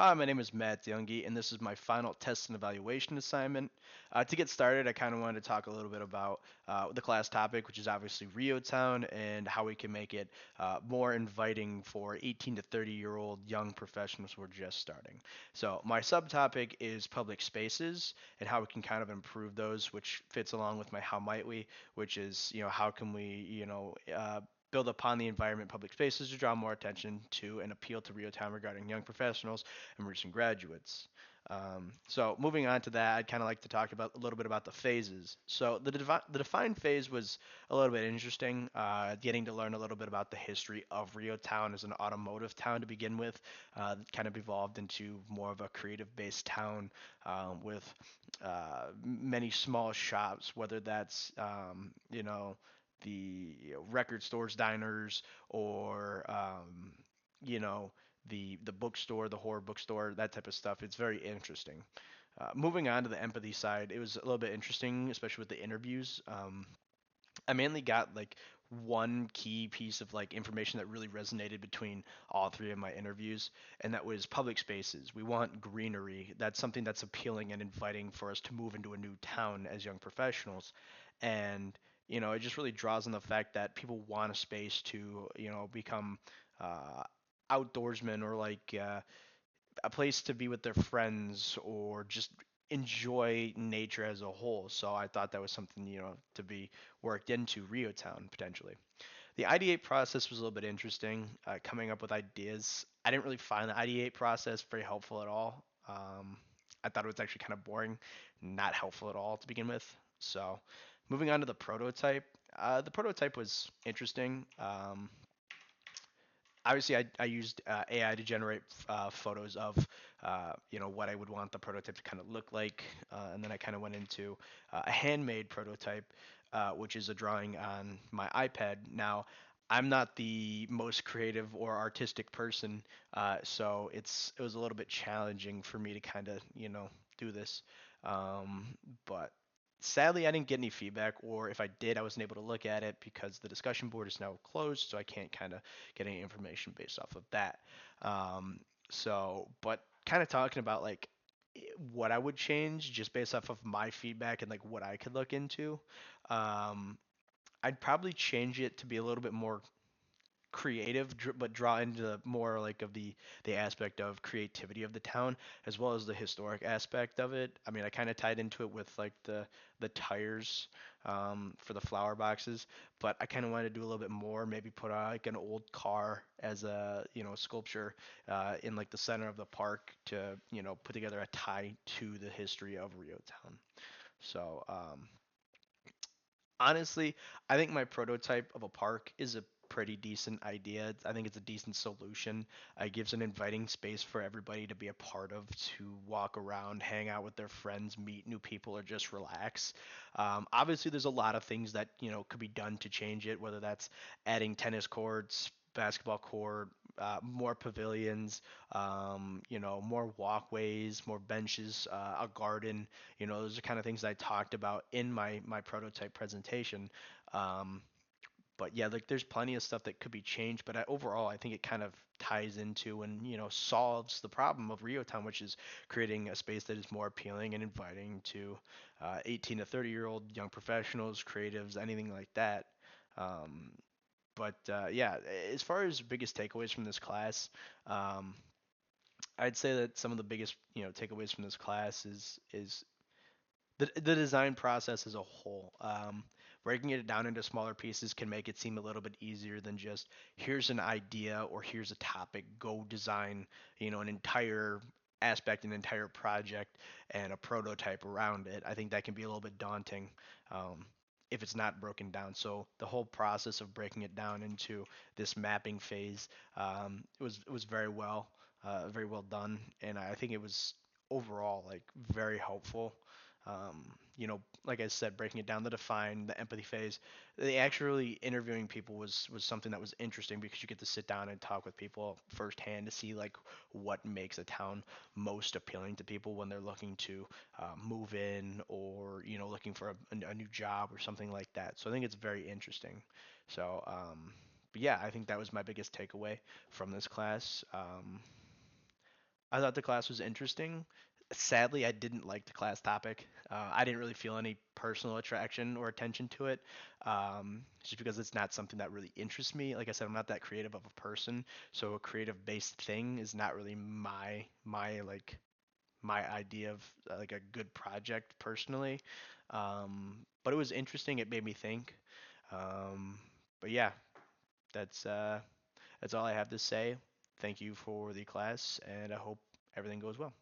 Hi, my name is Matt Youngie, and this is my final test and evaluation assignment. To get started, I kind of wanted to talk a little bit about the class topic, which is obviously Rio Town, and how we can make it more inviting for 18 to 30-year-old young professionals who are just starting. So, my subtopic is public spaces and how we can kind of improve those, which fits along with my how might we, which is, how can we, build upon the environment public spaces to draw more attention to and appeal to Rio Town regarding young professionals and recent graduates. So moving on to that, I'd kind of like to talk about a little bit about the phases. So the defined phase was a little bit interesting, getting to learn a little bit about the history of Rio Town as an automotive town to begin with. Kind of evolved into more of a creative-based town with many small shops, whether that's the record stores, diners, or you know the bookstore, the horror bookstore, that type of stuff. It's very interesting. Moving on to the empathy side, it was a little bit interesting, especially with the interviews. I mainly got like one key piece of like information that really resonated between all three of my interviews, and that was public spaces. We want greenery. That's something that's appealing and inviting for us to move into a new town as young professionals. And it just really draws on the fact that people want a space to, become uh, outdoorsmen, or like a place to be with their friends, or just enjoy nature as a whole. So I thought that was something, to be worked into Rio Town potentially. The ideate process was a little bit interesting, coming up with ideas. I didn't really find the ideate process very helpful at all. I thought it was actually kind of boring, not helpful at all to begin with. So moving on to the prototype was interesting. Obviously I used AI to generate photos of what I would want the prototype to kind of look like, and then I kind of went into a handmade prototype, which is a drawing on my iPad. Now I'm not the most creative or artistic person, so it was a little bit challenging for me to kind of do this, um, but sadly, I didn't get any feedback, or if I did, I wasn't able to look at it because the discussion board is now closed, so I can't kind of get any information based off of that. Um, but kind of talking about like what I would change just based off of my feedback and like what I could look into, um, I'd probably change it to be a little bit more creative, but draw into more like of the aspect of creativity of the town, as well as the historic aspect of it. I mean, I kind of tied into it with like the tires, for the flower boxes, but I kind of wanted to do a little bit more, maybe put like an old car as a sculpture in like the center of the park to put together a tie to the history of Rio Town. So honestly, I think my prototype of a park is a pretty decent idea. I think it's a decent solution. It gives an inviting space for everybody to be a part of, to walk around, hang out with their friends, meet new people, or just relax. Obviously, there's a lot of things that could be done to change it, whether that's adding tennis courts, basketball court, more pavilions, more walkways, more benches, a garden. Those are kind of things that I talked about in my prototype presentation. Um, but yeah, like there's plenty of stuff that could be changed, but overall, I think it kind of ties into and solves the problem of Rio Town, which is creating a space that is more appealing and inviting to 18 to 30-year-old young professionals, creatives, anything like that. Um, but yeah, as far as biggest takeaways from this class, um, I'd say that some of the biggest takeaways from this class is the design process as a whole. Breaking it down into smaller pieces can make it seem a little bit easier than just here's an idea or here's a topic, go design, an entire aspect, an entire project, and a prototype around it. I think that can be a little bit daunting. If it's not broken down. So the whole process of breaking it down into this mapping phase, it was very well done, and I think it was overall like very helpful. Like I said, breaking it down, the define, the empathy phase, the actually interviewing people was something that was interesting because you get to sit down and talk with people firsthand to see like what makes a town most appealing to people when they're looking to move in, or looking for a new job or something like that. So I think it's very interesting. So but yeah, I think that was my biggest takeaway from this class. I thought the class was interesting. Sadly, I didn't like the class topic. I didn't really feel any personal attraction or attention to it, just because it's not something that really interests me. Like I said, I'm not that creative of a person, so a creative-based thing is not really my idea of like a good project personally. But it was interesting. It made me think. Um, but yeah, that's uh, that's all I have to say. Thank you for the class, and I hope everything goes well.